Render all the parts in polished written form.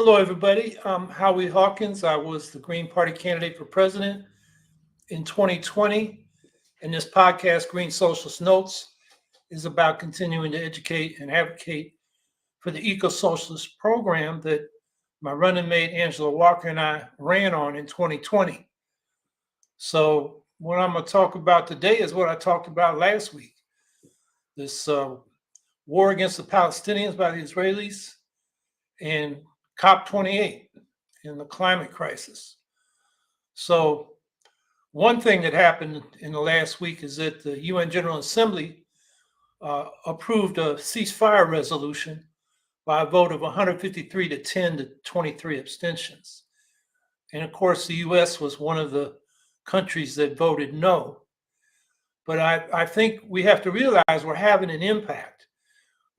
Hello, everybody. I'm Howie Hawkins. I was the Green Party candidate for president in 2020. And this podcast, Green Socialist Notes, is about continuing to educate and advocate for the eco-socialist program that my running mate, Angela Walker, and I ran on in 2020. So what I'm going to talk about today is what I talked about last week. This war against the Palestinians by the Israelis and COP28 and the climate crisis. So one thing that happened in the last week is that the UN General Assembly approved a ceasefire resolution by a vote of 153 to 10 to 23 abstentions. And of course, the US was one of the countries that voted no. But I think we have to realize we're having an impact.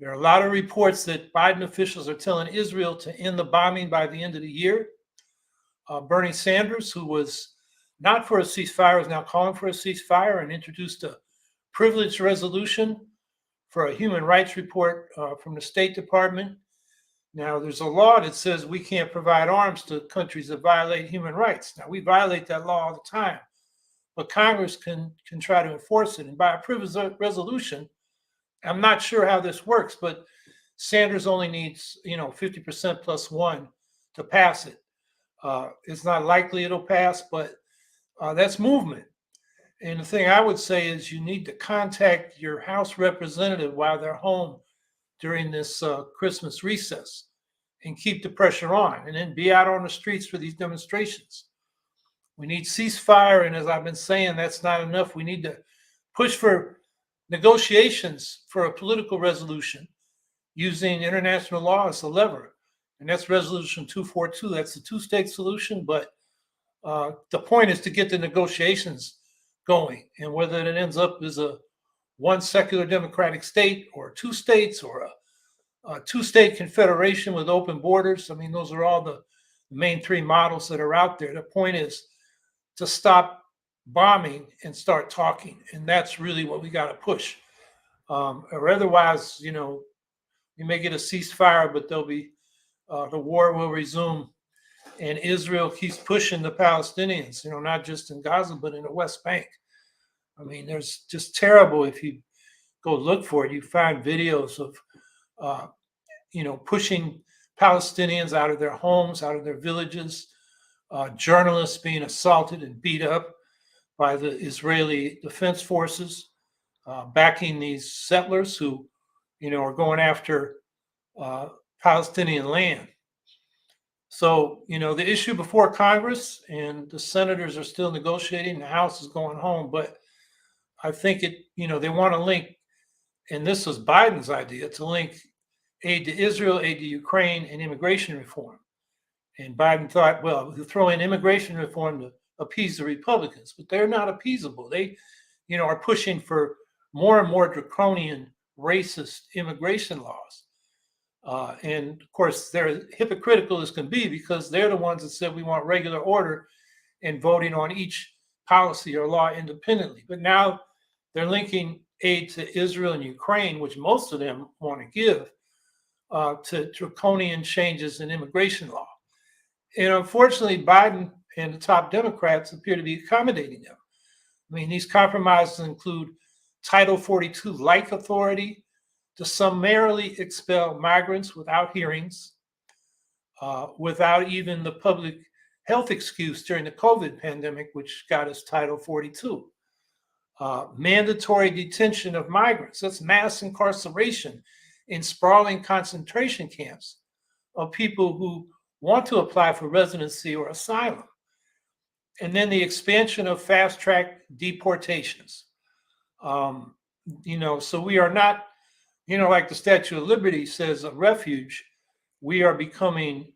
There are a lot of reports that Biden officials are telling Israel to end the bombing by the end of the year. Bernie Sanders, who was not for a ceasefire, is now calling for a ceasefire and introduced a privileged resolution for a human rights report from the State Department. Now, there's a law that says we can't provide arms to countries that violate human rights. Now, we violate that law all the time, but Congress can try to enforce it. And by a privileged resolution, I'm not sure how this works, but Sanders only needs, 50% plus one to pass it. It's not likely it'll pass, but that's movement. And the thing I would say is you need to contact your House representative while they're home during this Christmas recess and keep the pressure on, and then be out on the streets for these demonstrations. We need ceasefire, and as I've been saying, that's not enough. We need to push for negotiations for a political resolution using international law as a lever. And that's resolution 242. That's the two-state solution. But the point is to get the negotiations going. And whether it ends up as a one secular democratic state or two states or a two-state confederation with open borders, I mean, those are all the main three models that are out there. The point is to stop bombing and start talking, and that's really what we got to push. Or otherwise, we may get a ceasefire, but there'll be the war will resume, and Israel keeps pushing the Palestinians. Not just in Gaza, but in the West Bank. I mean, there's just terrible. If you go look for it, you find videos of pushing Palestinians out of their homes, out of their villages, journalists being assaulted and beat up by the Israeli Defense Forces, backing these settlers who, are going after Palestinian land. So, the issue before Congress, and the senators are still negotiating, the House is going home, but I think they want to link, and this was Biden's idea, to link aid to Israel, aid to Ukraine, and immigration reform. And Biden thought, well, we'll throw in immigration reform to appease the Republicans, but they're not appeasable. They, are pushing for more and more draconian, racist immigration laws. And of course, they're hypocritical as can be, because they're the ones that said we want regular order and voting on each policy or law independently. But now they're linking aid to Israel and Ukraine, which most of them want to give, to draconian changes in immigration law. And unfortunately, Biden and the top Democrats appear to be accommodating them. I mean, these compromises include Title 42-like authority to summarily expel migrants without hearings, without even the public health excuse during the COVID pandemic, which got us Title 42. Mandatory detention of migrants, that's mass incarceration in sprawling concentration camps of people who want to apply for residency or asylum. And then the expansion of fast-track deportations. So we are not, like the Statue of Liberty says, a refuge. We are becoming,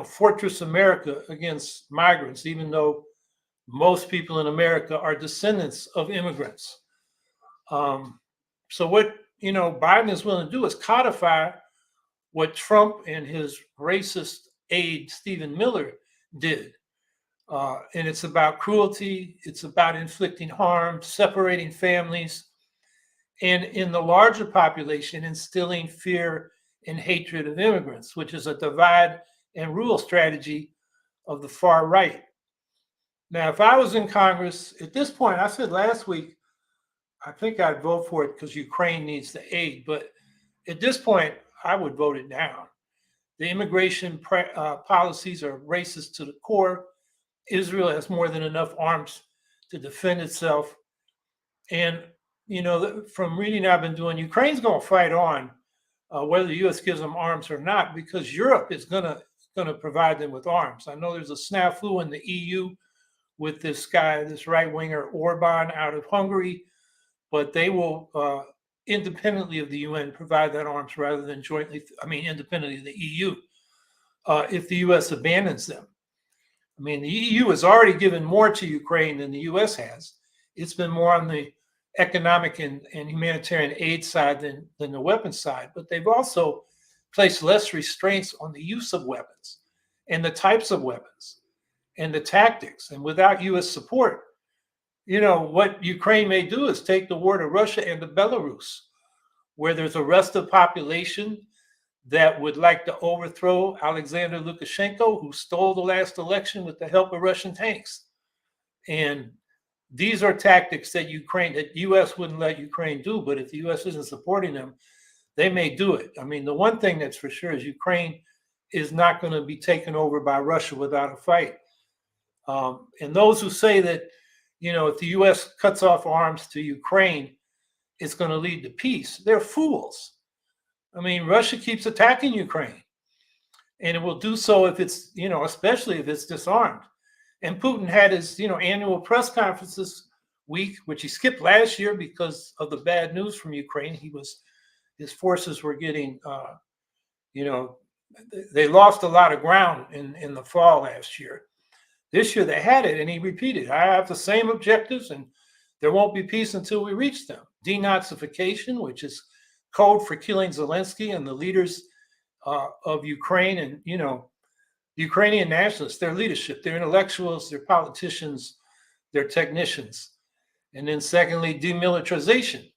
Fortress America against migrants, even though most people in America are descendants of immigrants. So what, Biden is willing to do is codify what Trump and his racist aide, Stephen Miller, did. And it's about cruelty. It's about inflicting harm, separating families, and in the larger population, instilling fear and hatred of immigrants, which is a divide and rule strategy of the far right. Now, if I was in Congress at this point, I said last week, I think I'd vote for it because Ukraine needs the aid. But at this point, I would vote it down. The immigration policies are racist to the core. Israel has more than enough arms to defend itself. And, from reading I've been doing, Ukraine's going to fight on whether the U.S. gives them arms or not, because Europe is going to provide them with arms. I know there's a snafu in the EU with this guy, this right-winger Orban out of Hungary, but they will independently of the UN provide that arms rather than independently of the EU if the U.S. abandons them. The EU has already given more to Ukraine than the U.S. has. It's been more on the economic and humanitarian aid side than the weapons side, but they've also placed less restraints on the use of weapons and the types of weapons and the tactics. And without U.S. support, what Ukraine may do is take the war to Russia and to Belarus, where there's a restive population that would like to overthrow Alexander Lukashenko, who stole the last election with the help of Russian tanks. And these are tactics that U.S. wouldn't let Ukraine do, but if the U.S. isn't supporting them, they may do it. The one thing that's for sure is Ukraine is not going to be taken over by Russia without a fight. And those who say that, if the U.S. cuts off arms to Ukraine, it's going to lead to peace, they're fools. Russia keeps attacking Ukraine, and it will do so if it's, especially if it's disarmed. And Putin had his, annual press conference this week, which he skipped last year because of the bad news from Ukraine. His forces were getting, they lost a lot of ground in the fall last year. This year they had it, and he repeated, I have the same objectives, and there won't be peace until we reach them. Denazification, which is code for killing Zelensky and the leaders of Ukraine, and, the Ukrainian nationalists, their leadership, their intellectuals, their politicians, their technicians. And then secondly, demilitarization,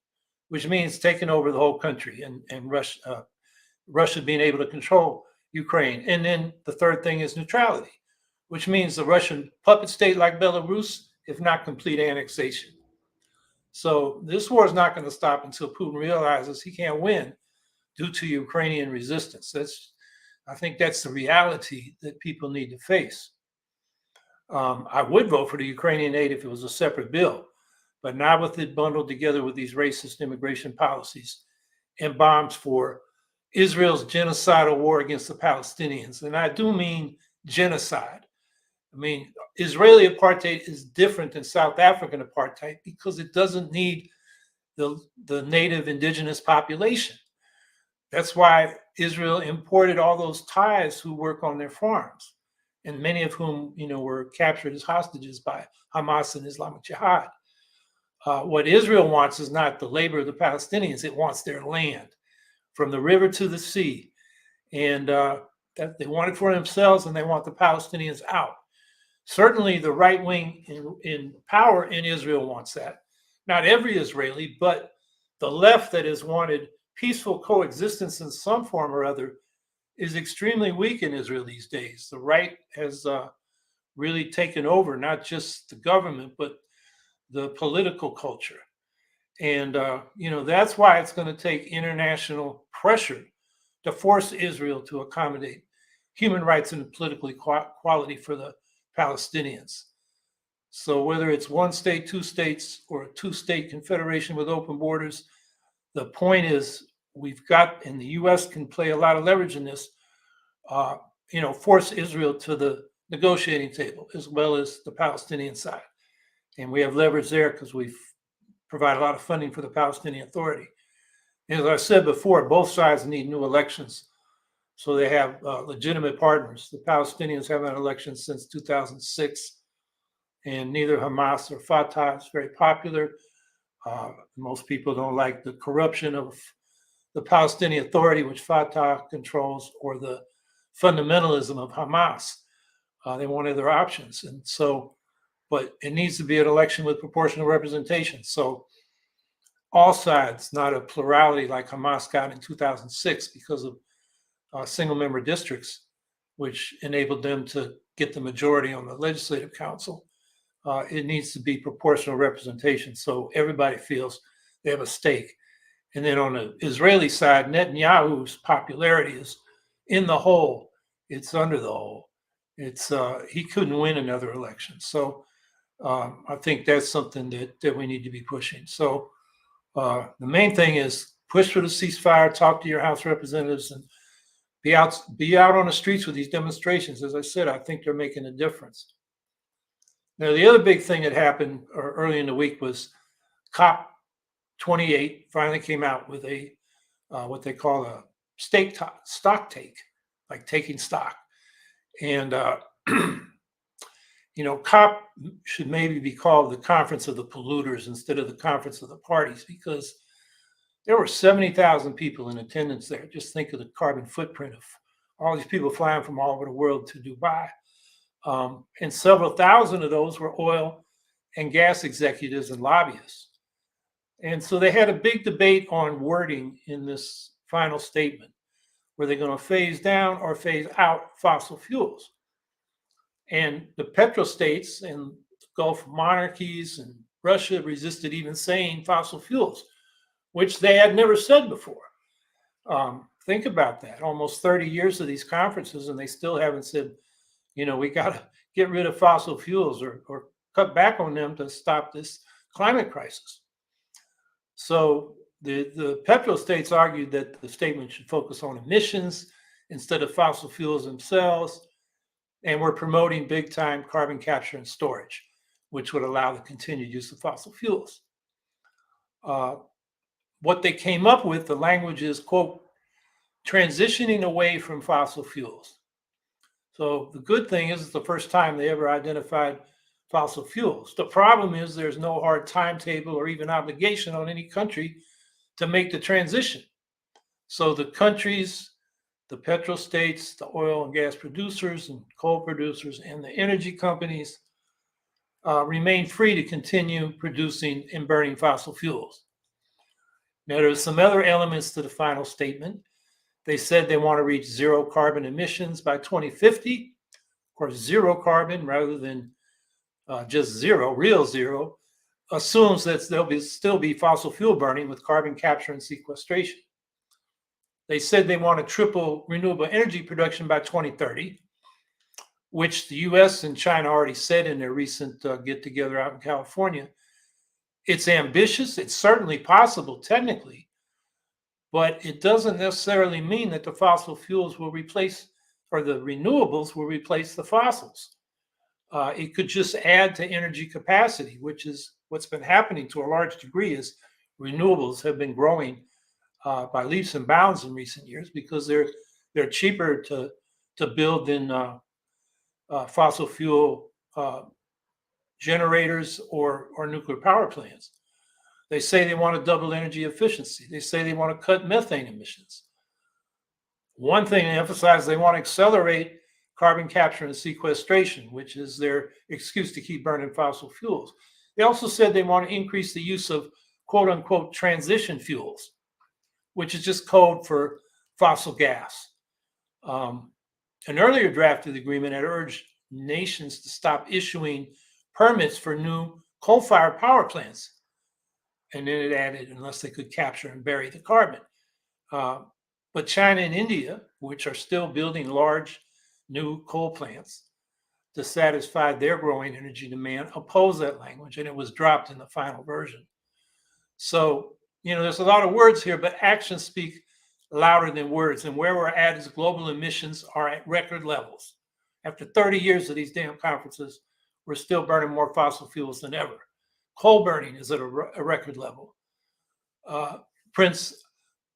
which means taking over the whole country and Russia being able to control Ukraine. And then the third thing is neutrality, which means the Russian puppet state like Belarus, if not complete annexation. So this war is not going to stop until Putin realizes he can't win due to Ukrainian resistance. I think that's the reality that people need to face. I would vote for the Ukrainian aid if it was a separate bill, but not with it bundled together with these racist immigration policies and bombs for Israel's genocidal war against the Palestinians. And I do mean genocide. Israeli apartheid is different than South African apartheid because it doesn't need the native indigenous population. That's why Israel imported all those Thais who work on their farms, and many of whom, were captured as hostages by Hamas and Islamic Jihad. What Israel wants is not the labor of the Palestinians. It wants their land from the river to the sea. And that they want it for themselves, and they want the Palestinians out. Certainly the right wing in power in Israel wants that. Not every Israeli, but the left that has wanted peaceful coexistence in some form or other is extremely weak in Israel these days. The right has really taken over, not just the government, but the political culture. And, that's why it's going to take international pressure to force Israel to accommodate human rights and political equality for the Palestinians. So whether it's one state, two states, or a two-state confederation with open borders, the point is we've got, and the U.S. can play a lot of leverage in this, force Israel to the negotiating table as well as the Palestinian side. And we have leverage there because we've provided a lot of funding for the Palestinian Authority. And as I said before, both sides need new elections so they have legitimate partners. The Palestinians haven't had elections since 2006, and neither Hamas or Fatah is very popular. Most people don't like the corruption of the Palestinian Authority, which Fatah controls, or the fundamentalism of Hamas. They want other options. And so, but it needs to be an election with proportional representation. So all sides, not a plurality like Hamas got in 2006 because of single-member districts, which enabled them to get the majority on the legislative council. It needs to be proportional representation, so everybody feels they have a stake. And then on the Israeli side, Netanyahu's popularity is in the hole. It's under the hole. It's he couldn't win another election. So I think that's something that we need to be pushing. So the main thing is push for the ceasefire, talk to your House representatives, and be out on the streets with these demonstrations. As I said, I think they're making a difference. Now, the other big thing that happened early in the week was COP 28 finally came out with a what they call a stock take, like taking stock. And COP should maybe be called the Conference of the Polluters instead of the Conference of the Parties, because there were 70,000 people in attendance there. Just think of the carbon footprint of all these people flying from all over the world to Dubai. And several thousand of those were oil and gas executives and lobbyists. And so they had a big debate on wording in this final statement. Were they going to phase down or phase out fossil fuels? And the petrostates and Gulf monarchies and Russia resisted even saying fossil fuels, which they had never said before. Think about that. Almost 30 years of these conferences, and they still haven't said, we got to get rid of fossil fuels or cut back on them to stop this climate crisis. So the petrostates argued that the statement should focus on emissions instead of fossil fuels themselves, and we're promoting big-time carbon capture and storage, which would allow the continued use of fossil fuels. What they came up with, the language is, quote, transitioning away from fossil fuels. So the good thing is it's the first time they ever identified fossil fuels. The problem is there's no hard timetable or even obligation on any country to make the transition. So the countries, the petrostates, the oil and gas producers and coal producers, and the energy companies remain free to continue producing and burning fossil fuels. Now, there's some other elements to the final statement. They said they want to reach zero carbon emissions by 2050, or zero carbon rather than just zero, real zero, assumes that there'll still be fossil fuel burning with carbon capture and sequestration. They said they want to triple renewable energy production by 2030, which the US and China already said in their recent get-together out in California. It's ambitious. It's certainly possible technically, but it doesn't necessarily mean that the fossil fuels will replace, or the renewables will replace the fossils. It could just add to energy capacity, which is what's been happening to a large degree, is renewables have been growing by leaps and bounds in recent years because they're cheaper to build than fossil fuel generators or nuclear power plants. They say they want to double energy efficiency. They say they want to cut methane emissions. One thing they emphasize, they want to accelerate carbon capture and sequestration, which is their excuse to keep burning fossil fuels. They also said they want to increase the use of quote unquote transition fuels, which is just code for fossil gas. An earlier draft of the agreement had urged nations to stop issuing permits for new coal-fired power plants. And then it added, unless they could capture and bury the carbon. But China and India, which are still building large new coal plants to satisfy their growing energy demand, oppose that language, and it was dropped in the final version. So, there's a lot of words here, but actions speak louder than words. And where we're at is global emissions are at record levels. After 30 years of these damn conferences, we're still burning more fossil fuels than ever. Coal burning is at a record level. Prince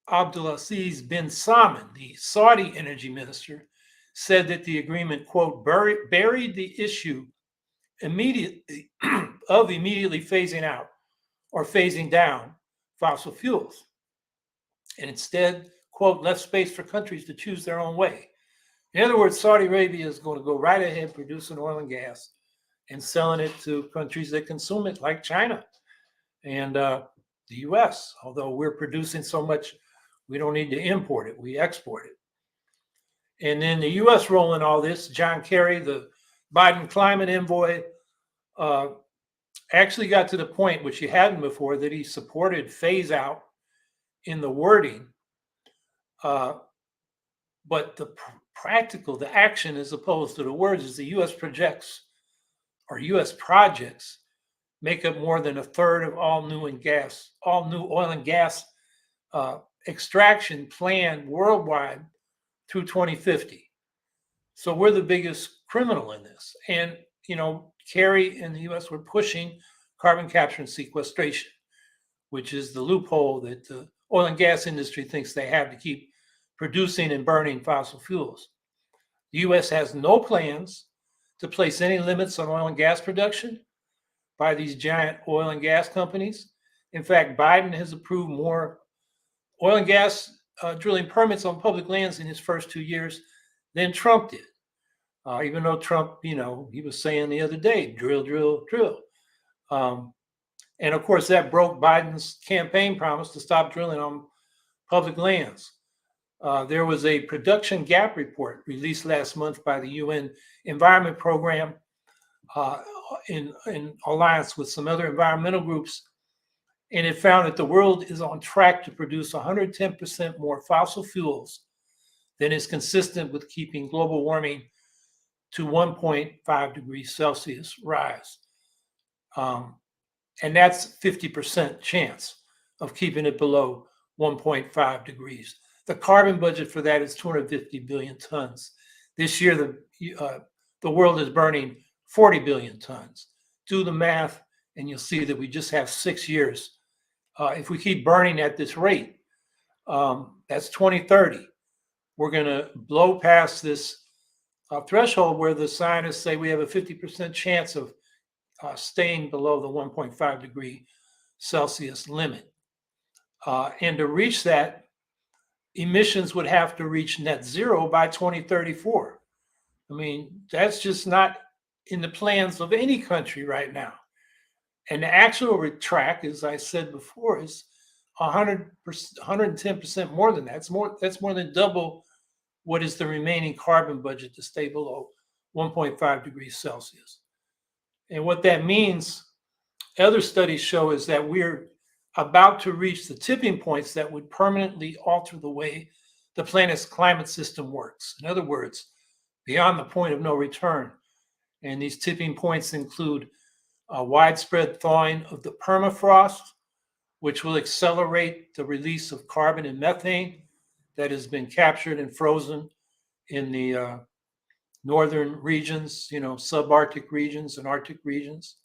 Abdulaziz bin Salman, the Saudi energy minister, said that the agreement, quote, buried the issue immediately of immediately phasing out or phasing down fossil fuels, and instead, quote, left space for countries to choose their own way. In other words, Saudi Arabia is going to go right ahead producing oil and gas and selling it to countries that consume it, like China and the US. Although we're producing so much, we don't need to import it, we export it. And then the U.S. role in all this, John Kerry, the Biden climate envoy, actually got to the point, which he hadn't before, that he supported phase out in the wording. But the the action as opposed to the words is the U.S. projects or U.S. projects make up more than a third of all new oil and gas extraction planned worldwide through 2050. So we're the biggest criminal in this. And, Kerry and the U.S. were pushing carbon capture and sequestration, which is the loophole that the oil and gas industry thinks they have to keep producing and burning fossil fuels. The U.S. has no plans to place any limits on oil and gas production by these giant oil and gas companies. In fact, Biden has approved more oil and gas drilling permits on public lands in his first 2 years than Trump did. Even though Trump, he was saying the other day, drill, drill, drill. And of course, that broke Biden's campaign promise to stop drilling on public lands. There was a production gap report released last month by the UN Environment Program in alliance with some other environmental groups. And it found that the world is on track to produce 110% more fossil fuels than is consistent with keeping global warming to 1.5 degrees Celsius rise. And that's 50% chance of keeping it below 1.5 degrees. The carbon budget for that is 250 billion tons. This year, the world is burning 40 billion tons. Do the math, and you'll see that we just have 6 years. If we keep burning at this rate, that's 2030. We're going to blow past this threshold where the scientists say we have a 50% chance of staying below the 1.5 degree Celsius limit. And to reach that, emissions would have to reach net zero by 2034. I mean, that's just not in the plans of any country right now. And the actual track, as I said before, is 110% more than that. That's more than double what is the remaining carbon budget to stay below 1.5 degrees Celsius. And what that means, other studies show, is that we're about to reach the tipping points that would permanently alter the way the planet's climate system works. In other words, beyond the point of no return. And these tipping points include a widespread thawing of the permafrost, which will accelerate the release of carbon and methane that has been captured and frozen in the northern regions, subarctic regions and Arctic regions.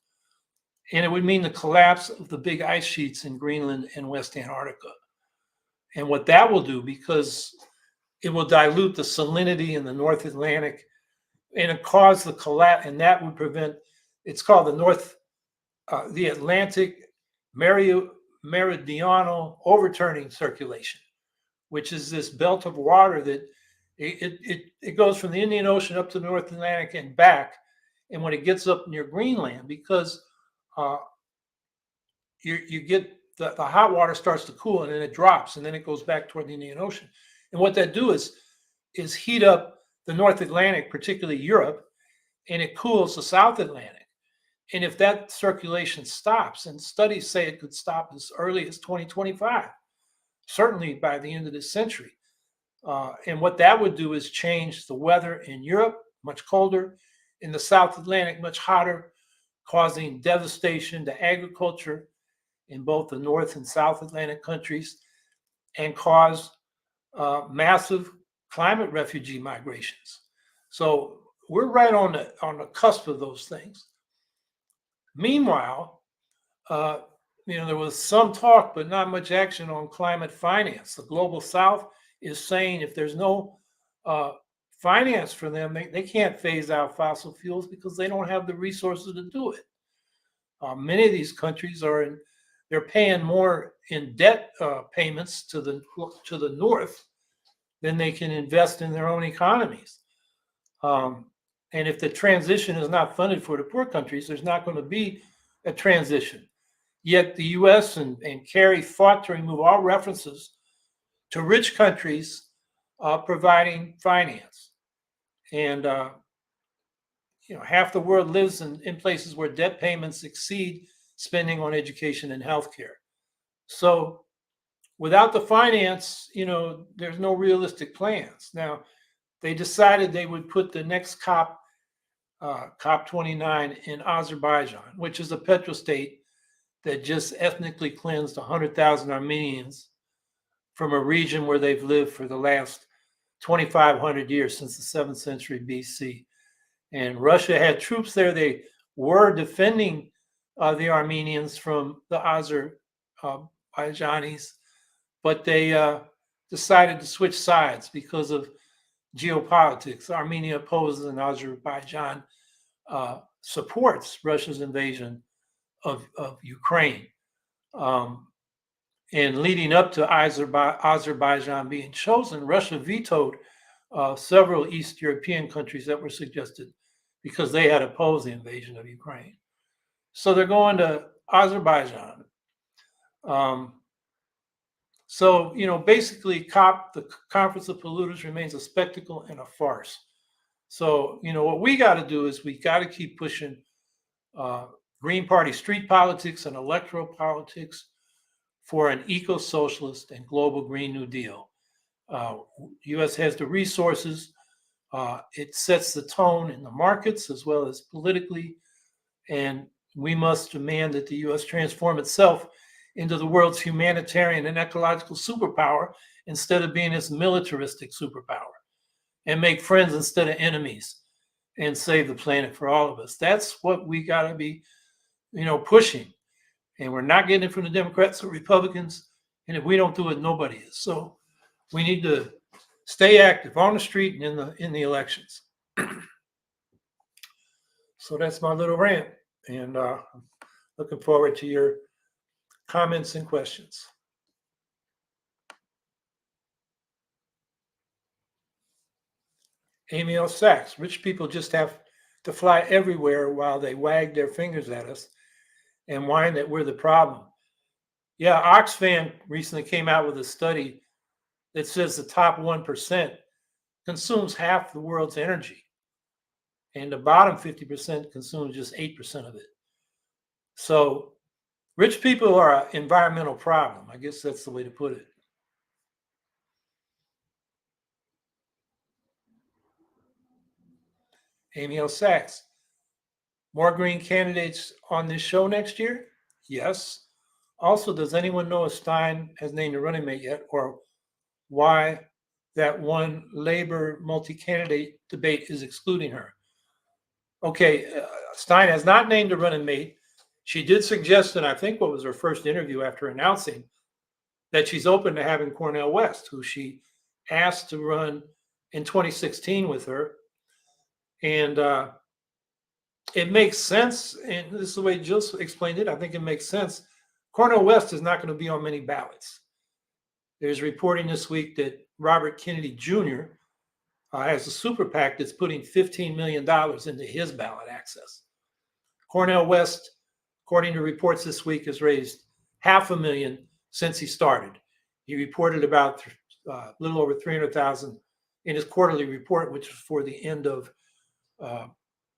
And it would mean the collapse of the big ice sheets in Greenland and West Antarctica. And what that will do, because it will dilute the salinity in the North Atlantic and it cause the collapse, and that would prevent, it's called the Atlantic Meridional Overturning Circulation, which is this belt of water that it goes from the Indian Ocean up to the North Atlantic and back. And when it gets up near Greenland, because you get the hot water starts to cool and then it drops and then it goes back toward the Indian Ocean. And what that do is heat up the North Atlantic, particularly Europe, and it cools the South Atlantic. And if that circulation stops, and studies say it could stop as early as 2025, certainly by the end of this century. And what that would do is change the weather in Europe, much colder, in the South Atlantic, much hotter, causing devastation to agriculture in both the North and South Atlantic countries, and cause massive climate refugee migrations. So we're right on the cusp of those things. Meanwhile, there was some talk, but not much action on climate finance. The Global South is saying if there's no finance for them, they can't phase out fossil fuels because they don't have the resources to do it. Many of these countries they're paying more in debt payments to the north than they can invest in their own economies. And if the transition is not funded for the poor countries, there's not going to be a transition. Yet the U.S. and Kerry fought to remove all references to rich countries providing finance. And half the world lives in places where debt payments exceed spending on education and healthcare. So without the finance, there's no realistic plans. Now, they decided they would put the next COP 29 in Azerbaijan, which is a petrostate that just ethnically cleansed 100,000 Armenians from a region where they've lived for the last 2,500 years, since the 7th century BC. And Russia had troops there. They were defending the Armenians from the Azerbaijanis, but they decided to switch sides because of geopolitics. Armenia opposes and Azerbaijan supports Russia's invasion of Ukraine. And leading up to Azerbaijan being chosen, Russia vetoed several East European countries that were suggested because they had opposed the invasion of Ukraine. So they're going to Azerbaijan. So, basically the Conference of Polluters remains a spectacle and a farce. So, what we got to do is we got to keep pushing Green Party street politics and electoral politics for an eco-socialist and global Green New Deal. U.S. has the resources. It sets the tone in the markets as well as politically. And we must demand that the U.S. transform itself into the world's humanitarian and ecological superpower instead of being its militaristic superpower, and make friends instead of enemies, and save the planet for all of us. That's what we got to be, pushing. And we're not getting it from the Democrats or Republicans. And if we don't do it, nobody is. So we need to stay active on the street and in the elections. So that's my little rant. And looking forward to your comments and questions. Amy L. Sachs, rich people just have to fly everywhere while they wag their fingers at us and whine that we're the problem. Yeah, Oxfam recently came out with a study that says the top 1% consumes half the world's energy, and the bottom 50% consumes just 8% of it. So rich people are an environmental problem. I guess that's the way to put it. Amy L. Sachs, more Green candidates on this show next year? Yes. Also, does anyone know if Stein has named a running mate yet, or why that one Labor multi-candidate debate is excluding her? Okay, Stein has not named a running mate. She did suggest, and I think what was her first interview after announcing, that she's open to having Cornel West, who she asked to run in 2016 with her. And it makes sense, and this is the way Jill explained it. I think it makes sense. Cornel West is not going to be on many ballots. There's reporting this week that Robert Kennedy Jr. Has a super PAC that's putting $15 million into his ballot access. Cornel West, according to reports this week, has raised $500,000 since he started. He reported about a little over $300,000 in his quarterly report, which was for the end of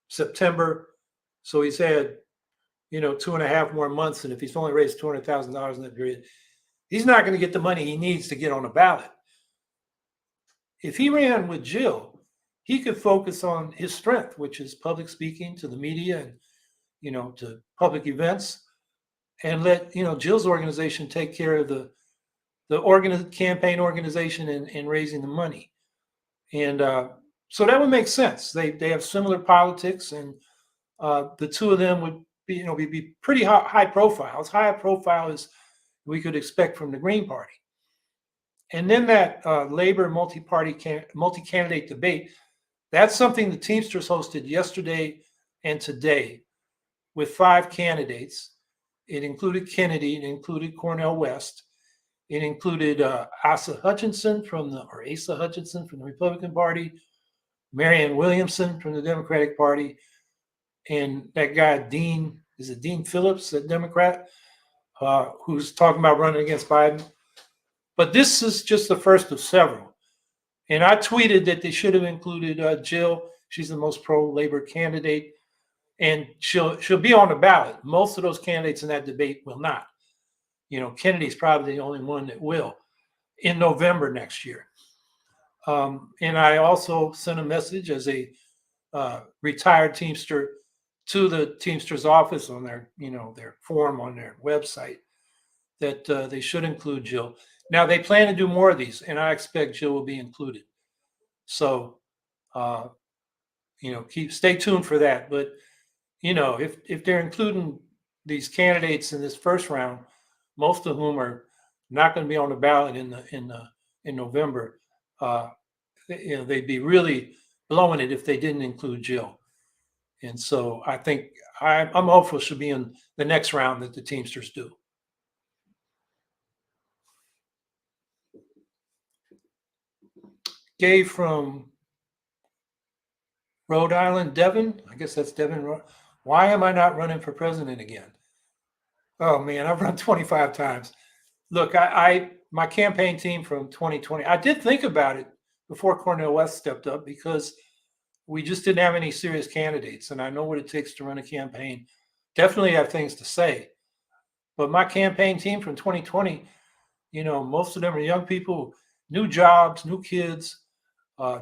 September. So he's had, 2.5 more months. And if he's only raised $200,000 in that period, he's not going to get the money he needs to get on the ballot. If he ran with Jill, he could focus on his strength, which is public speaking to the media and, to public events, and let, Jill's organization take care of the campaign organization and raising the money. And so that would make sense. They have similar politics, and the two of them would be pretty high profile, as high a profile as we could expect from the Green Party. And then that Labor multi-candidate debate, that's something the Teamsters hosted yesterday and today with 5 candidates. It included Kennedy, it included Cornel West, it included Asa Hutchinson from the Republican Party, Marianne Williamson from the Democratic Party, and that guy Dean Phillips, a Democrat, who's talking about running against Biden. But this is just the first of several. And I tweeted that they should have included Jill. She's the most pro-labor candidate, and she'll be on the ballot. Most of those candidates in that debate will not. Kennedy's probably the only one that will in November next year. And I also sent a message as a retired Teamster to the Teamsters office on their form on their website that they should include Jill. Now they plan to do more of these, and I expect Jill will be included. So, stay tuned for that. But if they're including these candidates in this first round, most of whom are not going to be on the ballot in November, they'd be really blowing it if they didn't include Jill. And so I think I'm hopeful she'll be in the next round that the Teamsters do. Gabe from Rhode Island, Devon. I guess that's Devon. Why am I not running for president again? Oh man, I've run 25 times. Look, my campaign team from 2020, I did think about it before Cornel West stepped up because we just didn't have any serious candidates. And I know what it takes to run a campaign. Definitely have things to say. But my campaign team from 2020, most of them are young people, new jobs, new kids.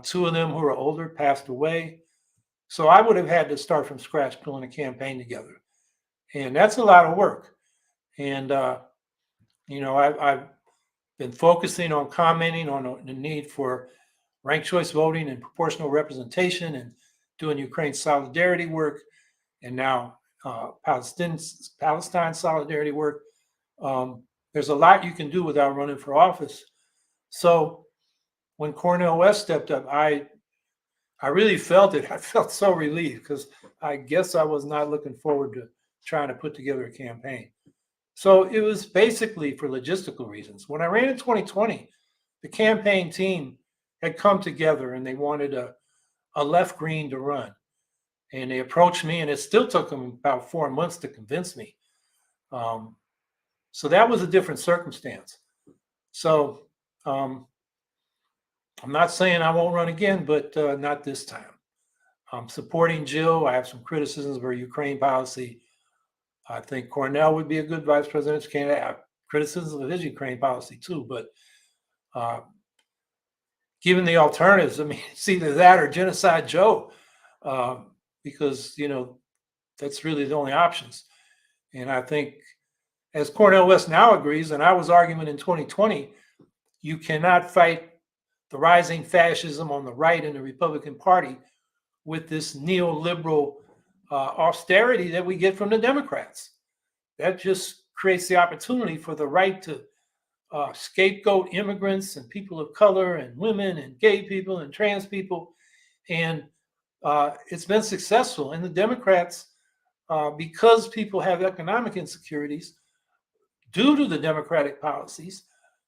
Two of them who are older passed away. So I would have had to start from scratch pulling a campaign together. And that's a lot of work. And, I've been focusing on commenting on the need for ranked choice voting and proportional representation and doing Ukraine solidarity work and now Palestine solidarity work. There's a lot you can do without running for office. So when Cornel West stepped up, I really felt it. I felt so relieved because I guess I was not looking forward to trying to put together a campaign. So it was basically for logistical reasons. When I ran in 2020, the campaign team had come together and they wanted a left green to run. And they approached me, and it still took them about 4 months to convince me. So that was a different circumstance. So I'm not saying I won't run again, but not this time. I'm supporting Jill. I have some criticisms of her Ukraine policy. I think Cornel would be a good vice presidential candidate. I have criticisms of his Ukraine policy too, but given the alternatives, I mean, it's either that or Genocide Joe, because, that's really the only options. And I think, as Cornel West now agrees, and I was arguing in 2020, you cannot fight the rising fascism on the right in the Republican Party with this neoliberal austerity that we get from the Democrats. That just creates the opportunity for the right to scapegoat immigrants and people of color and women and gay people and trans people. And it's been successful. And the Democrats, because people have economic insecurities due to the Democratic policies,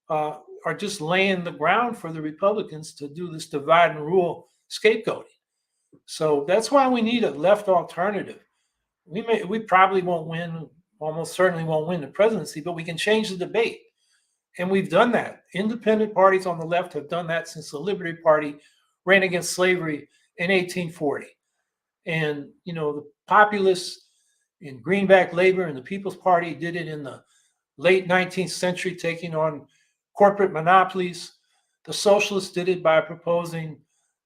are just laying the ground for the Republicans to do this divide and rule scapegoating. So that's why we need a left alternative. We probably won't win, almost certainly won't win the presidency, but we can change the debate. And we've done that. Independent parties on the left have done that since the Liberty Party ran against slavery in 1840. And, the populists in Greenback Labor and the People's Party did it in the late 19th century, taking on corporate monopolies. The socialists did it by proposing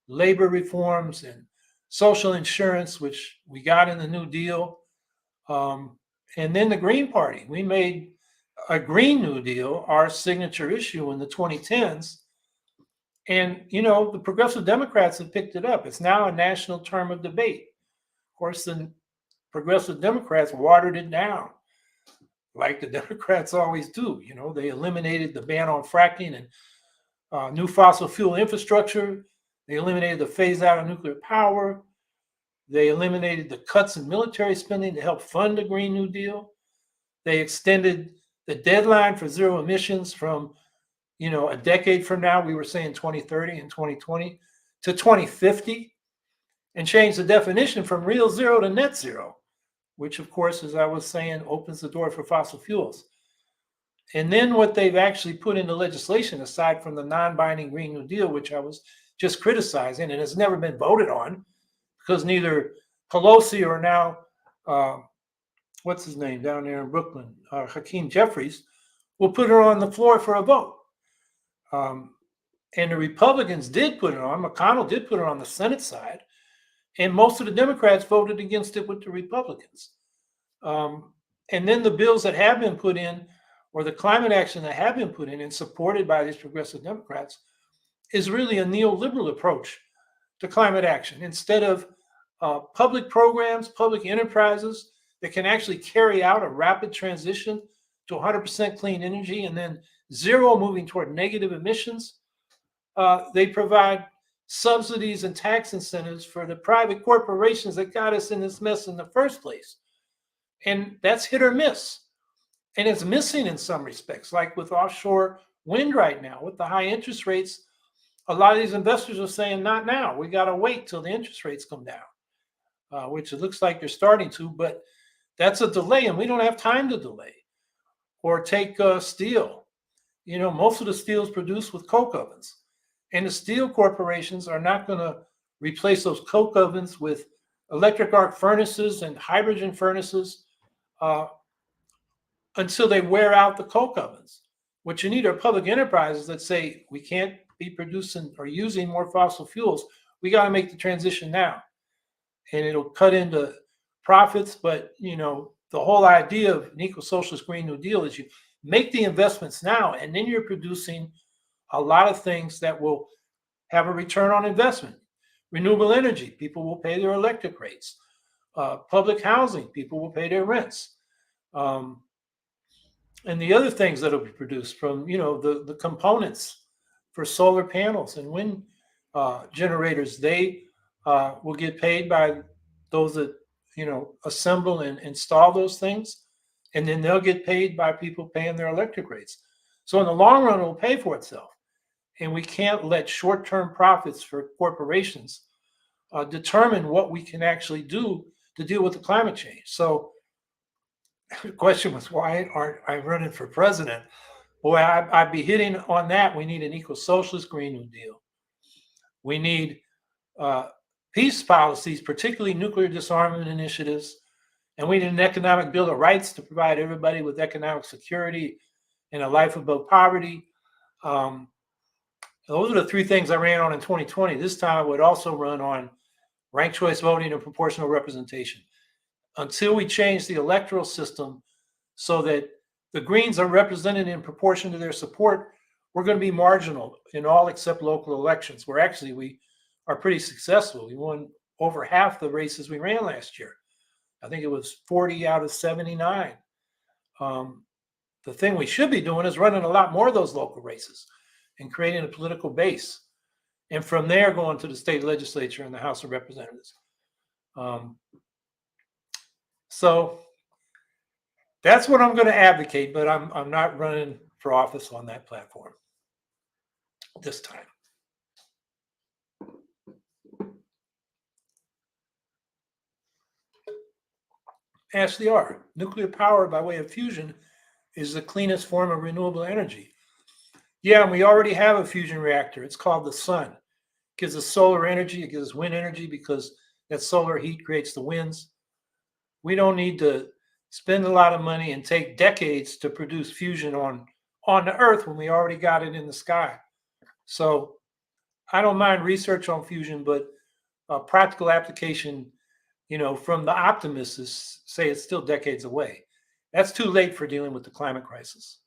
labor reforms and social insurance, which we got in the New Deal. And then the Green Party, we made a Green New Deal our signature issue in the 2010s. And, the Progressive Democrats have picked it up. It's now a national term of debate. Of course, the Progressive Democrats watered it down, like the Democrats always do. They eliminated the ban on fracking and new fossil fuel infrastructure. They eliminated the phase out of nuclear power. They eliminated the cuts in military spending to help fund the Green New Deal. They extended the deadline for zero emissions from, a decade from now, we were saying 2030 and 2020, to 2050, and changed the definition from real zero to net zero, which, of course, as I was saying, opens the door for fossil fuels. And then what they've actually put into legislation, aside from the non-binding Green New Deal, which I was just criticizing and has never been voted on because neither Pelosi or now, what's his name down there in Brooklyn, Hakeem Jeffries, will put it on the floor for a vote. And the Republicans did put it on. McConnell did put it on the Senate side. And most of the Democrats voted against it with the Republicans. And then the bills that have been put in, or the climate action that have been put in and supported by these progressive Democrats, is really a neoliberal approach to climate action. Instead of public programs, public enterprises that can actually carry out a rapid transition to 100% clean energy and then zero moving toward negative emissions, they provide subsidies and tax incentives for the private corporations that got us in this mess in the first place. And that's hit or miss. And it's missing in some respects, like with offshore wind right now. With the high interest rates, a lot of these investors are saying, not now. We got to wait till the interest rates come down, which it looks like they're starting to, but that's a delay, and we don't have time to delay. Or take steel. You know, most of the steel is produced with coke ovens. And the steel corporations are not going to replace those coke ovens with electric arc furnaces and hydrogen furnaces until they wear out the coke ovens. What you need are public enterprises that say, we can't be producing or using more fossil fuels. We got to make the transition now. And it'll cut into profits. But, you know, the whole idea of an eco-socialist Green New Deal is you make the investments now, and then you're producing a lot of things that will have a return on investment. Renewable energy, people will pay their electric rates. Public housing, people will pay their rents. And the other things that will be produced from, you know, the components for solar panels and wind generators, they will get paid by those that, you know, assemble and install those things. And then they'll get paid by people paying their electric rates. So in the long run, it will pay for itself. And we can't let short-term profits for corporations determine what we can actually do to deal with the climate change. So the question was, why aren't I running for president? Boy, I'd be hitting on that. We need an eco-socialist Green New Deal. We need peace policies, particularly nuclear disarmament initiatives. And we need an economic bill of rights to provide everybody with economic security and a life above poverty. Those are the three things I ran on in 2020. This time I would also run on ranked choice voting and proportional representation. Until we change the electoral system so that the Greens are represented in proportion to their support, we're going to be marginal in all except local elections, where actually we are pretty successful. We won over half the races we ran last year. I think it was 40 out of 79. The thing we should be doing is running a lot more of those local races and creating a political base. And from there, going to the state legislature and the House of Representatives. So that's what I'm going to advocate, but I'm not running for office on that platform this time. Ashley R. Nuclear power by way of fusion is the cleanest form of renewable energy. Yeah, and we already have a fusion reactor. It's called the sun. It gives us solar energy. It gives us wind energy because that solar heat creates the winds. We don't need to spend a lot of money and take decades to produce fusion on the Earth when we already got it in the sky. So I don't mind research on fusion, but practical application, you know, from the optimists say it's still decades away. That's too late for dealing with the climate crisis.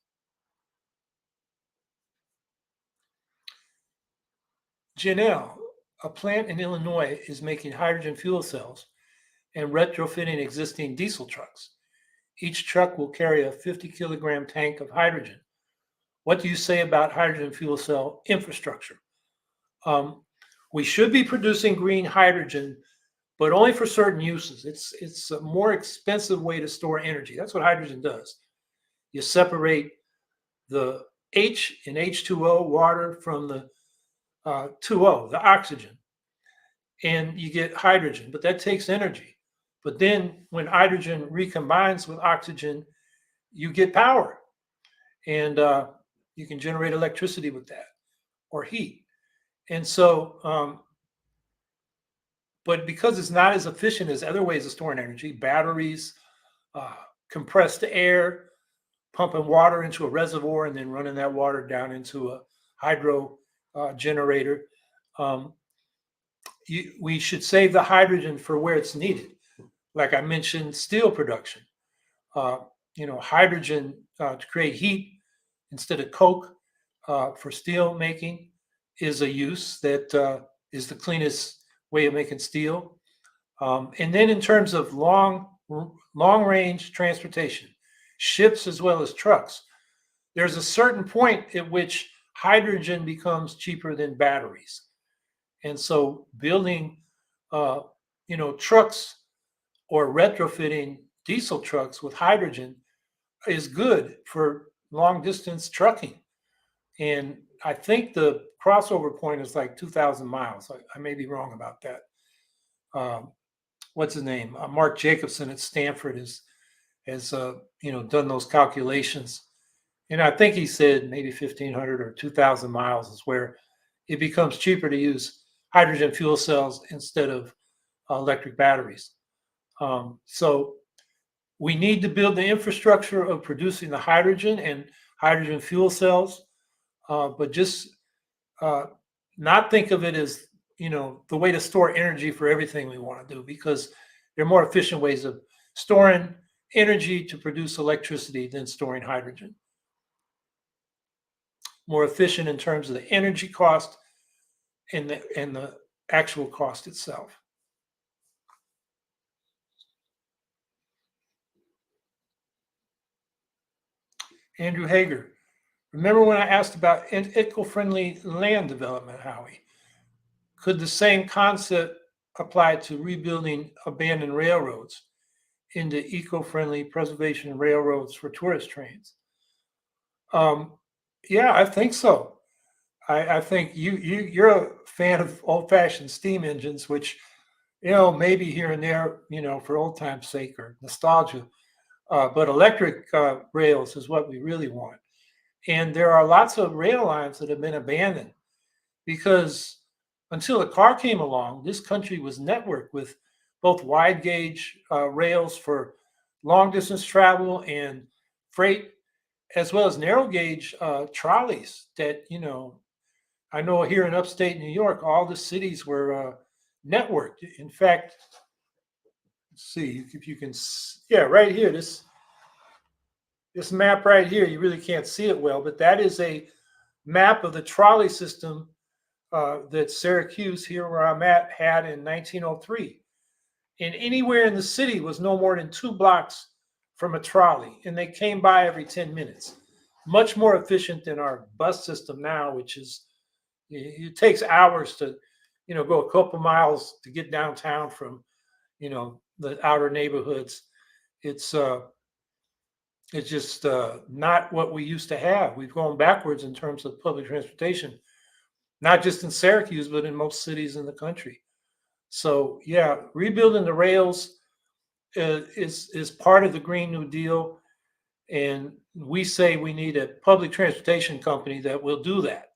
Janelle, a plant in Illinois is making hydrogen fuel cells and retrofitting existing diesel trucks. Each truck will carry a 50-kilogram tank of hydrogen. What do you say about hydrogen fuel cell infrastructure? We should be producing green hydrogen, but only for certain uses. It's a more expensive way to store energy. That's what hydrogen does. You separate the H in H2O, water, from the 2O, the oxygen, and you get hydrogen, but that takes energy. But then when hydrogen recombines with oxygen, you get power. and you can generate electricity with that or heat. And so, but because it's not as efficient as other ways of storing energy, batteries, uh, compressed air, pumping water into a reservoir and then running that water down into a hydro generator. Um, we should save the hydrogen for where it's needed. Like I mentioned, steel production. Uh, hydrogen to create heat instead of coke for steel making is a use that is the cleanest way of making steel. And then in terms of long range transportation, ships as well as trucks, there's a certain point at which hydrogen becomes cheaper than batteries. And so building, uh, trucks or retrofitting diesel trucks with hydrogen is good for long distance trucking. And I think the crossover point is like 2,000 miles. I may be wrong about that. Um, what's his name? Mark Jacobson at Stanford has done those calculations, and I think he said maybe 1,500 or 2,000 miles is where it becomes cheaper to use hydrogen fuel cells instead of electric batteries. So we need to build the infrastructure of producing the hydrogen and hydrogen fuel cells, but just uh, not think of it as the way to store energy for everything we want to do, because there are more efficient ways of storing energy to produce electricity than storing hydrogen. More efficient in terms of the energy cost and the actual cost itself. Andrew Hager, remember when I asked about eco-friendly land development, Howie? Could the same concept apply to rebuilding abandoned railroads into eco-friendly preservation railroads for tourist trains? Um, yeah, I think so. I think you're a fan of old-fashioned steam engines, which maybe here and there, for old time's sake or nostalgia. But electric rails is what we really want. And there are lots of rail lines that have been abandoned because until a car came along, this country was networked with both wide gauge rails for long distance travel and freight, as well as narrow gauge trolleys that, I know here in upstate New York, all the cities were networked. In fact, let's see if you can, yeah, right here, this map right here, you really can't see it well, but that is a map of the trolley system that Syracuse, here where I'm at, had in 1903. And anywhere in the city was no more than 2 blocks from a trolley, and they came by every 10 minutes. Much more efficient than our bus system now, which is, it takes hours to, go a couple miles to get downtown from, the outer neighborhoods. It's it's just not what we used to have. We've gone backwards in terms of public transportation, not just in Syracuse, but in most cities in the country. So yeah, rebuilding the rails is part of the Green New Deal, and we say we need a public transportation company that will do that.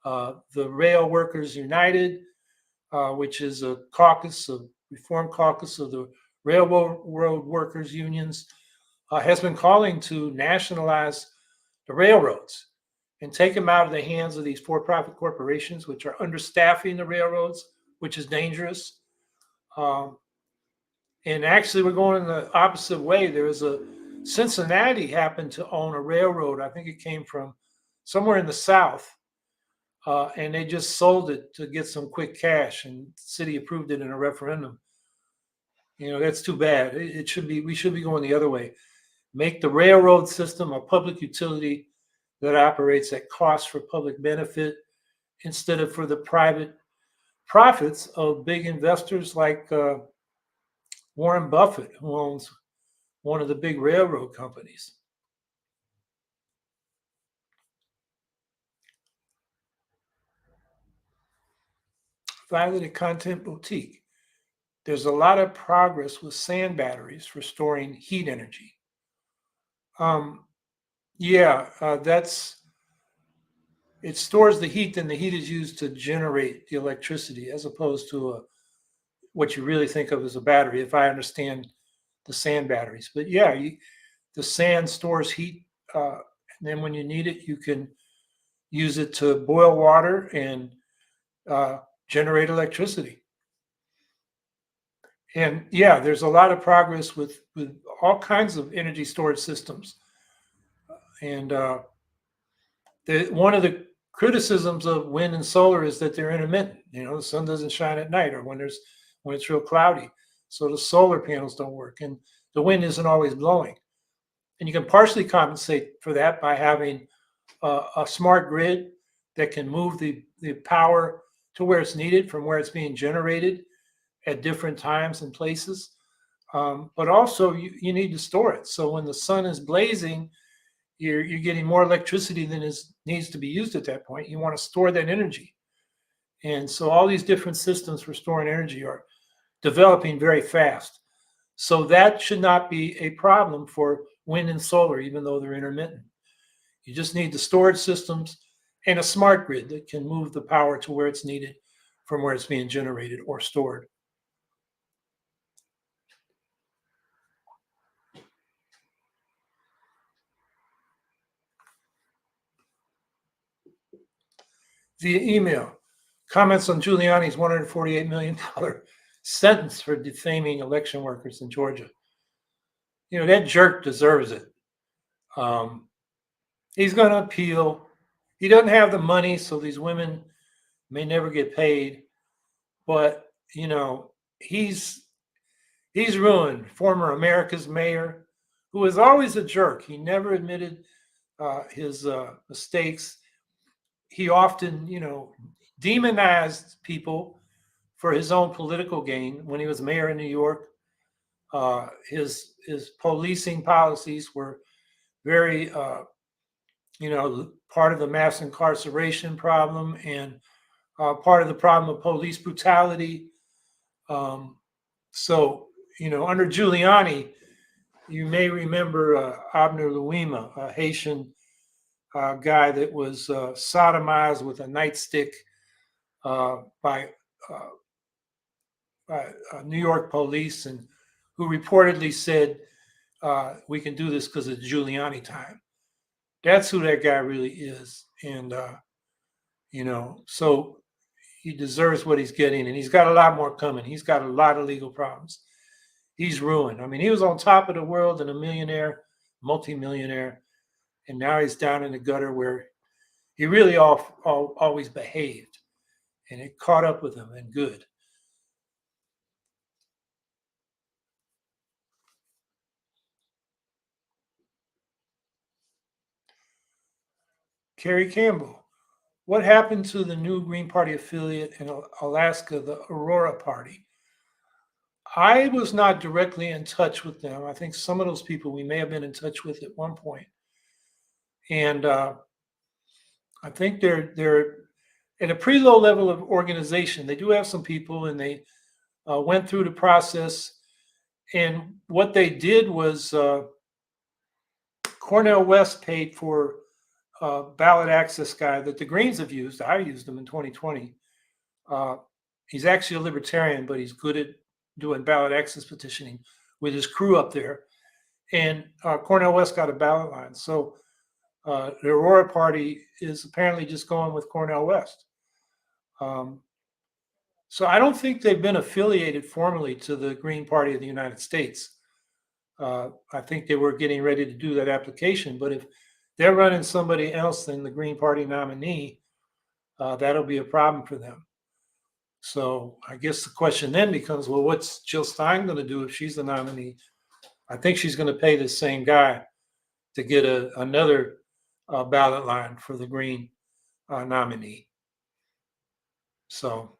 The Rail Workers United, which is a reform caucus of the railroad workers unions, has been calling to nationalize the railroads and take them out of the hands of these for-profit corporations, which are understaffing the railroads, which is dangerous. Um, and actually, we're going in the opposite way. There was a Cincinnati happened to own a railroad. I think it came from somewhere in the South, and they just sold it to get some quick cash, and the city approved it in a referendum. That's too bad. We should be going the other way. Make the railroad system a public utility that operates at cost for public benefit instead of for the private profits of big investors like Warren Buffett, who owns one of the big railroad companies. Violet Content Boutique. There's a lot of progress with sand batteries for storing heat energy. Um, Yeah, it stores the heat, and the heat is used to generate the electricity, as opposed to what you really think of as a battery, if I understand the sand batteries. But yeah, the sand stores heat, and then when you need it, you can use it to boil water and uh, generate electricity. And yeah, there's a lot of progress with all kinds of energy storage systems. And one of the criticisms of wind and solar is that they're intermittent. The sun doesn't shine at night, or when it's real cloudy, so the solar panels don't work, and the wind isn't always blowing. And you can partially compensate for that by having a smart grid that can move the power to where it's needed from where it's being generated at different times and places. But also, you need to store it. So when the sun is blazing, you're getting more electricity than needs to be used at that point. You want to store that energy. And so all these different systems for storing energy are developing very fast. So that should not be a problem for wind and solar, even though they're intermittent. You just need the storage systems and a smart grid that can move the power to where it's needed from where it's being generated or stored. Via email, comments on Giuliani's $148 million sentence for defaming election workers in Georgia. That jerk deserves it. Um, he's going to appeal. He doesn't have the money, so these women may never get paid. But he's ruined former America's mayor, who was always a jerk. He never admitted his mistakes. He often, demonized people for his own political gain. When he was mayor in New York, his policing policies were very, part of the mass incarceration problem, and part of the problem of police brutality. Um, so, under Giuliani, you may remember Abner Louima, a Haitian guy that was sodomized with a nightstick by New York police, and who reportedly said, "We can do this because it's Giuliani time." That's who that guy really is, and so he deserves what he's getting, and he's got a lot more coming. He's got a lot of legal problems. He's ruined. I mean, he was on top of the world and a millionaire, multimillionaire, and now he's down in the gutter where he really always behaved, and it caught up with him, and good. Kerry Campbell, what happened to the new Green Party affiliate in Alaska, the Aurora Party? I was not directly in touch with them. I think some of those people we may have been in touch with at one point, and I think they're at a pretty low level of organization. They do have some people, and they went through the process. And what they did was Cornel West paid for a ballot access guy that the Greens have used. I used him in 2020. He's actually a libertarian, but he's good at doing ballot access petitioning with his crew up there. And Cornel West got a ballot line. So the Aurora Party is apparently just going with Cornel West. So I don't think they've been affiliated formally to the Green Party of the United States. I think they were getting ready to do that application, but if they're running somebody else than the Green Party nominee, that'll be a problem for them. So I guess the question then becomes, well, what's Jill Stein going to do if she's the nominee? I think she's going to pay the same guy to get another ballot line for the Green nominee. So,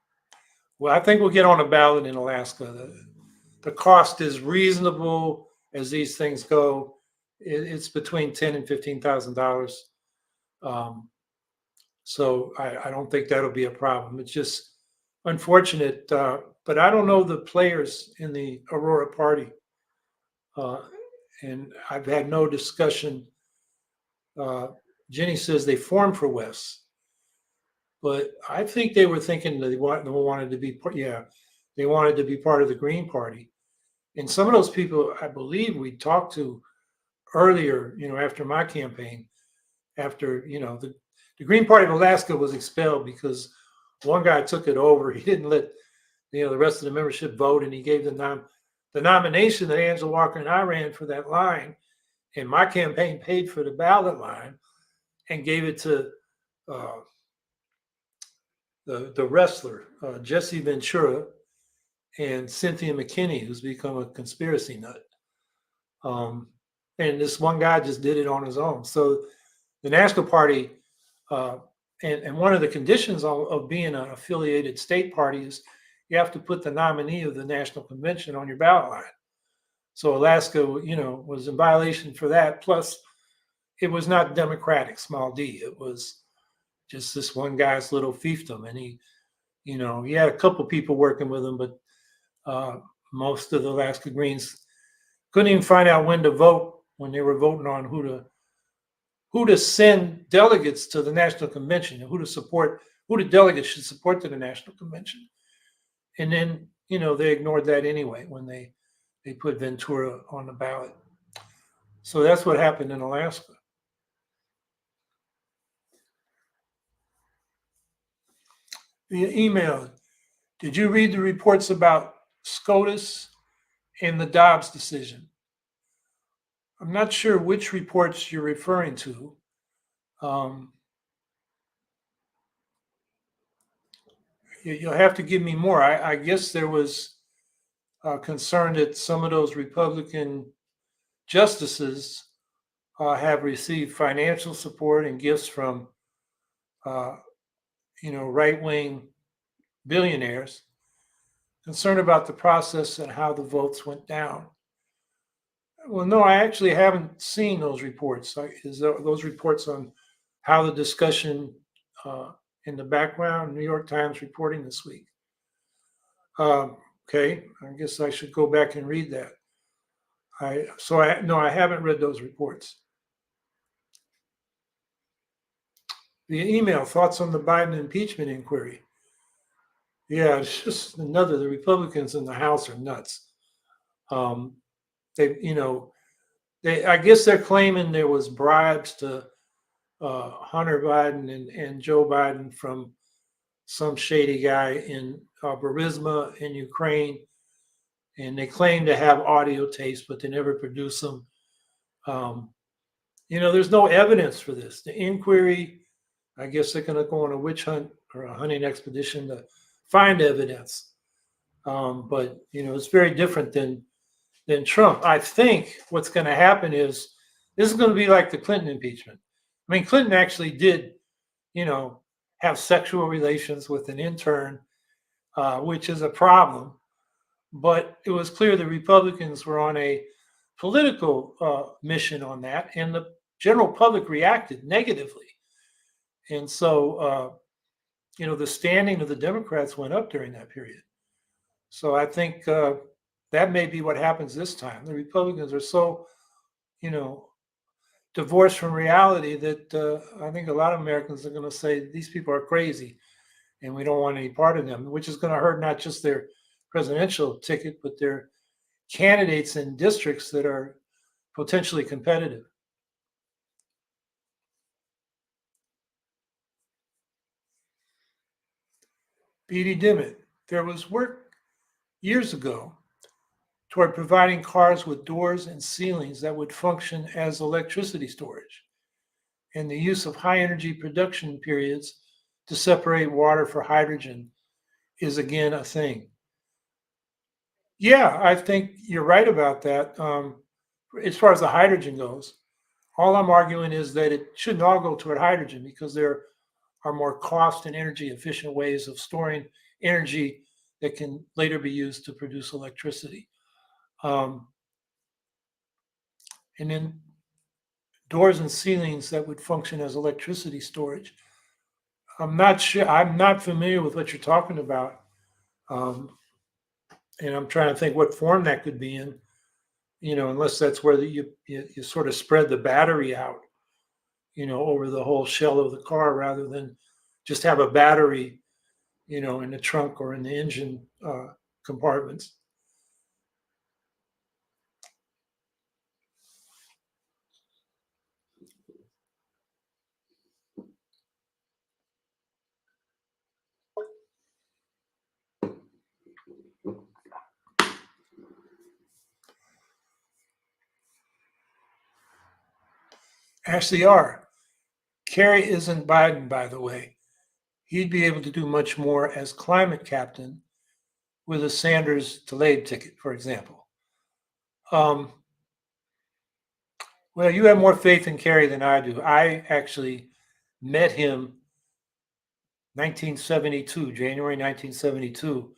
well, I think we'll get on a ballot in Alaska. The cost is reasonable as these things go. It's between $10,000 and $15,000. So I don't think that'll be a problem. It's just unfortunate, but I don't know the players in the Aurora Party, and I've had no discussion Jenny says they formed for West, but I think they were thinking that they wanted to be, they wanted to be part of the Green Party. And some of those people, I believe, we talked to earlier, after my campaign, after, the Green Party of Alaska was expelled because one guy took it over. He didn't let, the rest of the membership vote, and he gave the nomination that Angela Walker and I ran for that line. And my campaign paid for the ballot line and gave it to uh, the wrestler, Jesse Ventura, and Cynthia McKinney, who's become a conspiracy nut. Um, and this one guy just did it on his own. So the National Party, uh, and one of the conditions of being an affiliated state party is you have to put the nominee of the National Convention on your ballot line. So Alaska, was in violation for that. Plus, it was not democratic, small d. It was just this one guy's little fiefdom, and he had a couple people working with him, but most of the Alaska Greens couldn't even find out when to vote when they were voting on who to send delegates to the National Convention and who the delegates should support to the National Convention. And then, they ignored that anyway when they put Ventura on the ballot. So that's what happened in Alaska. Via email, did you read the reports about SCOTUS and the Dobbs decision? I'm not sure which reports you're referring to. You'll have to give me more. I guess there was concern that some of those Republican justices have received financial support and gifts from, right-wing billionaires, concerned about the process and how the votes went down. Well, no, I actually haven't seen those reports. Those reports on how the discussion in the background, New York Times reporting this week. Okay, I guess I should go back and read that. I haven't read those reports. Via email, thoughts on the Biden impeachment inquiry. Yeah, it's just the Republicans in the House are nuts. I guess they're claiming there was bribes to Hunter Biden and Joe Biden from some shady guy in Burisma in Ukraine, and they claim to have audio tapes, but they never produce them. There's no evidence for this. The inquiry, I guess they're going to go on a witch hunt or a hunting expedition to find evidence. But it's very different than Trump. I think what's going to happen is this is going to be like the Clinton impeachment. I mean, Clinton actually did, have sexual relations with an intern, which is a problem. But it was clear the Republicans were on a political mission on that, and the general public reacted negatively. And so, the standing of the Democrats went up during that period. So I think that may be what happens this time. The Republicans are so, divorced from reality that I think a lot of Americans are going to say these people are crazy and we don't want any part of them, which is going to hurt not just their presidential ticket, but their candidates in districts that are potentially competitive. B.D. Dimmitt, there was work years ago toward providing cars with doors and ceilings that would function as electricity storage, and the use of high energy production periods to separate water for hydrogen is again a thing. Yeah, I think you're right about that. As far as the hydrogen goes, all I'm arguing is that it shouldn't all go toward hydrogen because there are more cost and energy efficient ways of storing energy that can later be used to produce electricity. And then doors and ceilings that would function as electricity storage. I'm not sure. I'm not familiar with what you're talking about, and I'm trying to think what form that could be in. Unless that's where you sort of spread the battery out. over the whole shell of the car rather than just have a battery, in the trunk or in the engine compartments. Actually are. Kerry isn't Biden, by the way. He'd be able to do much more as climate captain with a Sanders delayed ticket, for example. Um, well, you have more faith in Kerry than I do. I actually met him 1972, January 1972,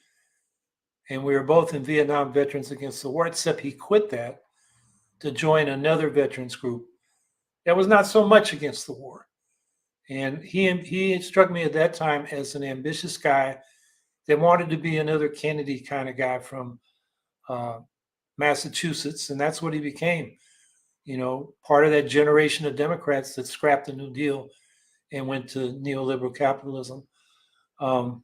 and we were both in Vietnam Veterans Against the War, except he quit that to join another veterans group that was not so much against the war. And he struck me at that time as an ambitious guy that wanted to be another Kennedy kind of guy from Massachusetts, and that's what he became. Part of that generation of Democrats that scrapped the New Deal and went to neoliberal capitalism. But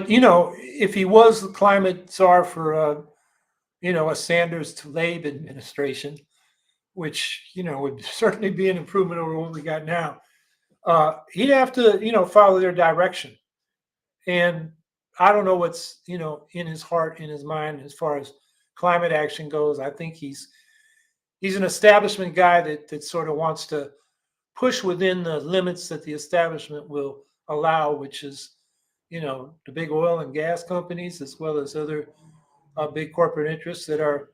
if he was the climate czar for a Sanders Tlaib administration, which would certainly be an improvement over what we got now, he'd have to follow their direction. And I don't know what's in his heart, in his mind, as far as climate action goes. I think he's an establishment guy that sort of wants to push within the limits that the establishment will allow, which is the big oil and gas companies as well as other big corporate interests that are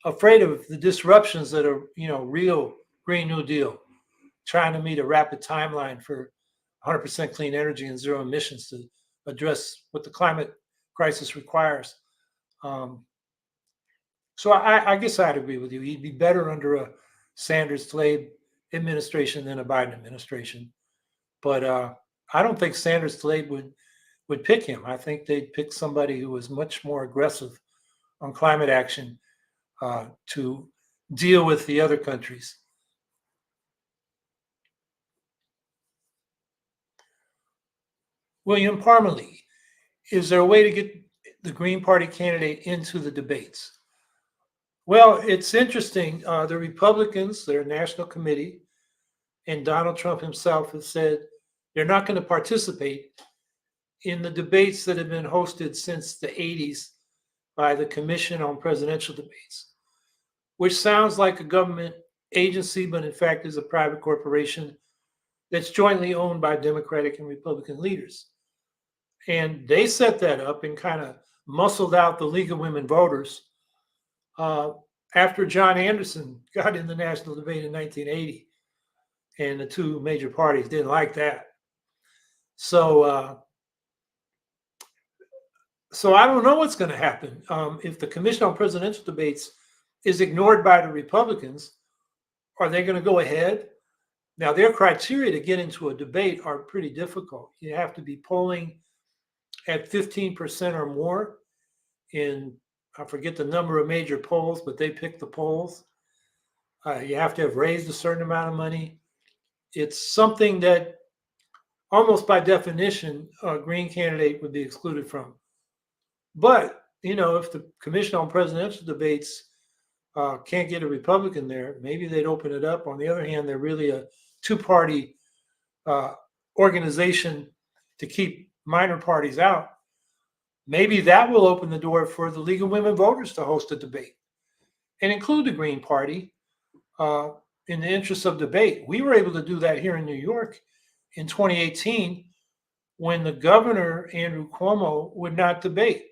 afraid of the disruptions that are real Green New Deal, trying to meet a rapid timeline for 100% clean energy and zero emissions to address what the climate crisis requires. So I guess I'd agree with you. He'd be better under a Sanders Tlaib administration than a Biden administration. But I don't think Sanders Tlaib would pick him. I think they'd pick somebody who was much more aggressive on climate action to deal with the other countries. William Parmalee, is there a way to get the Green Party candidate into the debates? Well, it's interesting. The Republicans, their national committee, and Donald Trump himself have said they're not going to participate in the debates that have been hosted since the 80s by the Commission on Presidential Debates, which sounds like a government agency, but in fact is a private corporation that's jointly owned by Democratic and Republican leaders. And they set that up and kind of muscled out the League of Women Voters after John Anderson got in the national debate in 1980. And the two major parties didn't like that. So I don't know what's going to happen. If the Commission on Presidential Debates is ignored by the Republicans, are they going to go ahead? Now, their criteria to get into a debate are pretty difficult. You have to be polling at 15% or more in, I forget the number of major polls, but they pick the polls. You have to have raised a certain amount of money. It's something that almost by definition, a Green candidate would be excluded from. But, if the Commission on Presidential Debates can't get a Republican there, maybe they'd open it up. On the other hand, they're really a two-party organization to keep minor parties out. Maybe that will open the door for the League of Women Voters to host a debate and include the Green Party in the interest of debate. We were able to do that here in New York in 2018 when the governor, Andrew Cuomo, would not debate.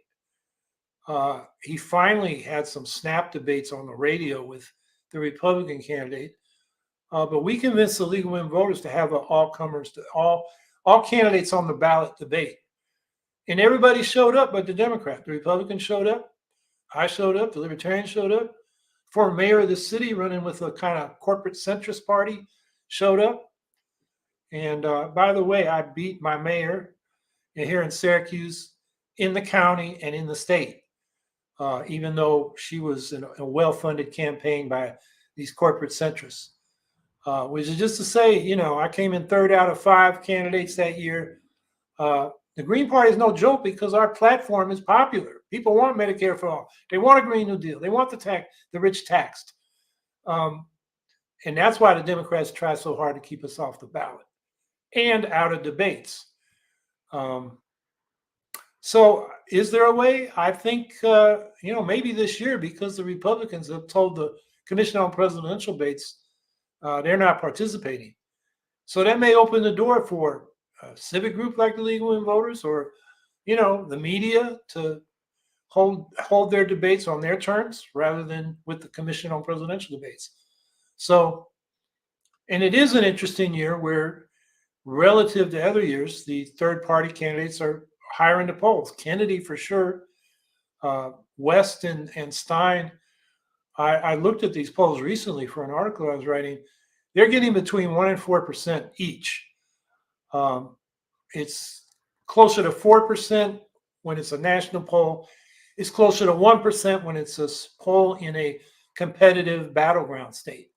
He finally had some snap debates on the radio with the Republican candidate. But we convinced the League of Women Voters to have all-comers, all candidates on the ballot debate. And everybody showed up but the Democrat. The Republican showed up. I showed up. The Libertarian showed up. Former mayor of the city running with a kind of corporate centrist party showed up. And by the way, I beat my mayor here in Syracuse in the county and in the state, even though she was in a well-funded campaign by these corporate centrists. Which is just to say, I came in third out of 5 candidates that year. The Green Party is no joke because our platform is popular. People want Medicare for all. They want a Green New Deal. They want the rich taxed. And that's why the Democrats try so hard to keep us off the ballot and out of debates. So is there a way? I think, maybe this year, because the Republicans have told the Commission on Presidential Debates they're not participating. So that may open the door for a civic group like the League of Women Voters, or, the media to hold their debates on their terms rather than with the Commission on Presidential Debates. So, and it is an interesting year where, relative to other years, the third-party candidates are higher in the polls. Kennedy for sure, West and Stein. I looked at these polls recently for an article I was writing. They're getting between 1% and 4% each. It's closer to 4% when it's a national poll. It's closer to 1% when it's a poll in a competitive battleground state.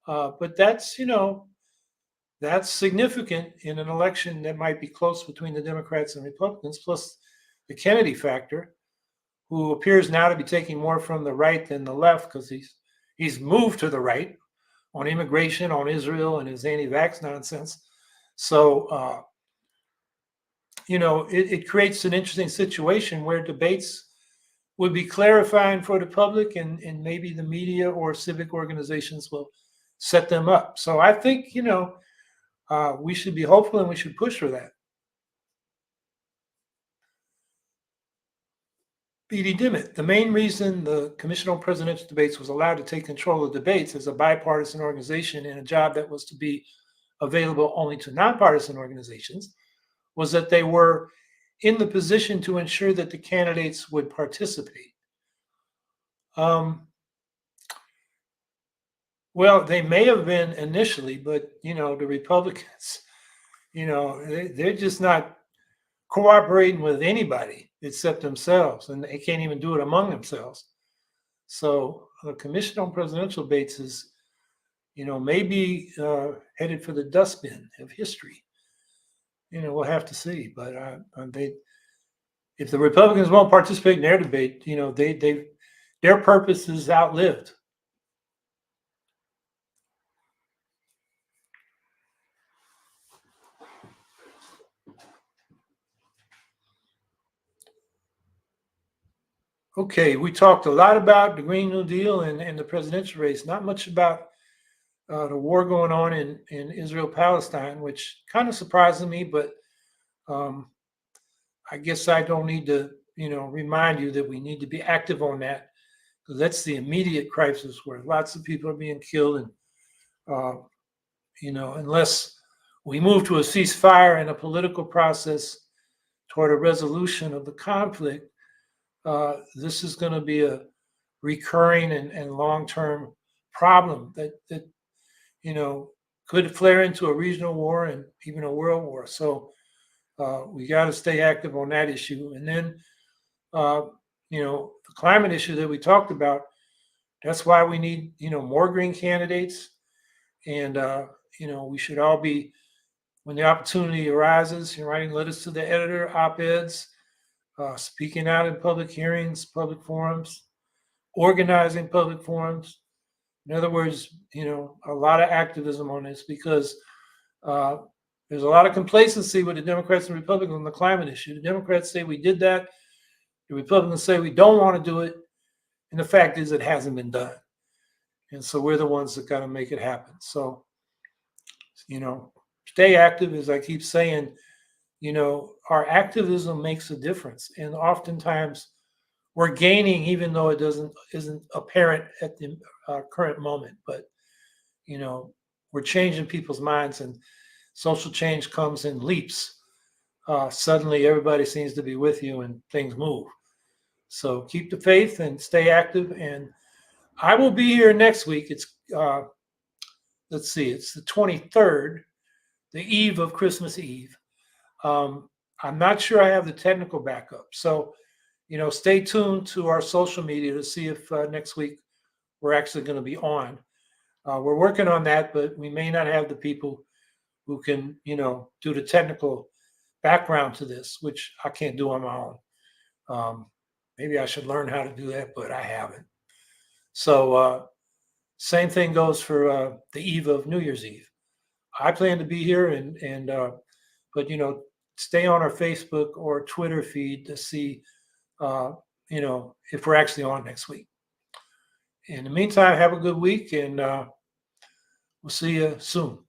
But that's significant in an election that might be close between the Democrats and Republicans, plus the Kennedy factor, who appears now to be taking more from the right than the left because he's moved to the right on immigration, on Israel, and his anti-vax nonsense. So, it creates an interesting situation where debates would be clarifying for the public, and maybe the media or civic organizations will set them up. So I think, we should be hopeful and we should push for that. B.D. Dimmitt, the main reason the Commission on Presidential Debates was allowed to take control of debates as a bipartisan organization in a job that was to be available only to nonpartisan organizations was that they were in the position to ensure that the candidates would participate. Well, they may have been initially, but, the Republicans, they're just not cooperating with anybody except themselves, and they can't even do it among themselves. So the Commission on Presidential Debates is, maybe headed for the dustbin of history. We'll have to see. But if the Republicans won't participate in their debate, their purpose is outlived. Okay, we talked a lot about the Green New Deal and the presidential race, not much about the war going on in Israel-Palestine, which kind of surprises me, but I guess I don't need to, remind you that we need to be active on that, because that's the immediate crisis where lots of people are being killed. And, unless we move to a ceasefire and a political process toward a resolution of the conflict, this is going to be a recurring and long-term problem that could flare into a regional war and even a world war. So we got to stay active on that issue. And then, the climate issue that we talked about, that's why we need, more green candidates. And, we should all be, when the opportunity arises, writing letters to the editor, op-eds, speaking out in public hearings, public forums, organizing public forums. In other words, a lot of activism on this, because there's a lot of complacency with the Democrats and Republicans on the climate issue. The Democrats say we did that. The Republicans say we don't want to do it. And the fact is it hasn't been done. And so we're the ones that got to make it happen. So, stay active, as I keep saying. Our activism makes a difference. And oftentimes we're gaining, even though it isn't apparent at the current moment. But, we're changing people's minds, and social change comes in leaps. Suddenly everybody seems to be with you and things move. So keep the faith and stay active. And I will be here next week. It's, let's see, it's the 23rd, the eve of Christmas Eve. I'm not sure I have the technical backup. So, stay tuned to our social media to see if next week we're actually going to be on. We're working on that, but we may not have the people who can, do the technical background to this, which I can't do on my own. Maybe I should learn how to do that, but I haven't. So same thing goes for the eve of New Year's Eve. I plan to be here, but stay on our Facebook or Twitter feed to see, if we're actually on next week. In the meantime, have a good week, and we'll see you soon.